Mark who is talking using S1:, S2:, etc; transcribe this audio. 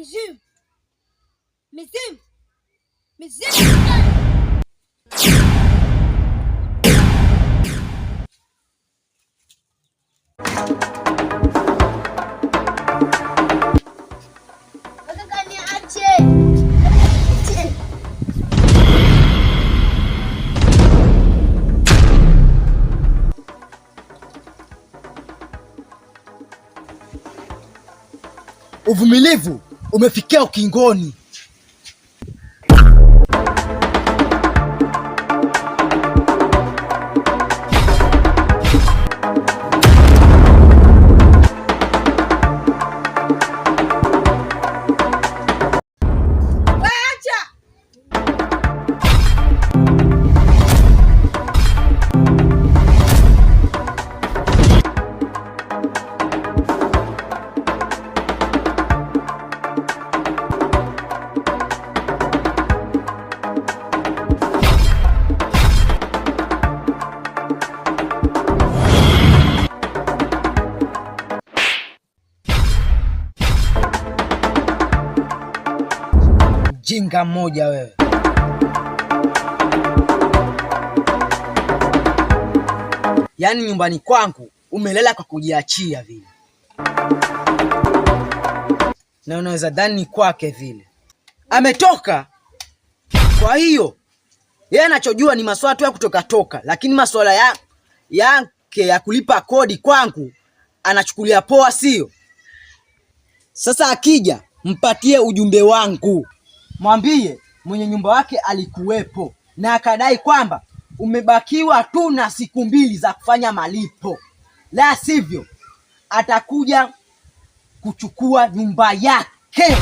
S1: Mizimu! Mizimu! Mizimu!
S2: Uvumilivu umefikia ukingoni. Jinga mmoja wewe. Yaani nyumbani kwangu umelela kwa kujiachia vile, na unaweza dhani kwake vile ametoka. Kwa hiyo yeye anachojua ni maswala tu ya kutoka toka, lakini maswala yake ya kulipa kodi kwangu anachukulia poa, sio? Sasa akija mpatie ujumbe wangu, mwambie mwenye nyumba wake alikuwepo na akadai kwamba umebakiwa tu na siku 2 za kufanya malipo, la sivyo atakuja kuchukua nyumba yake.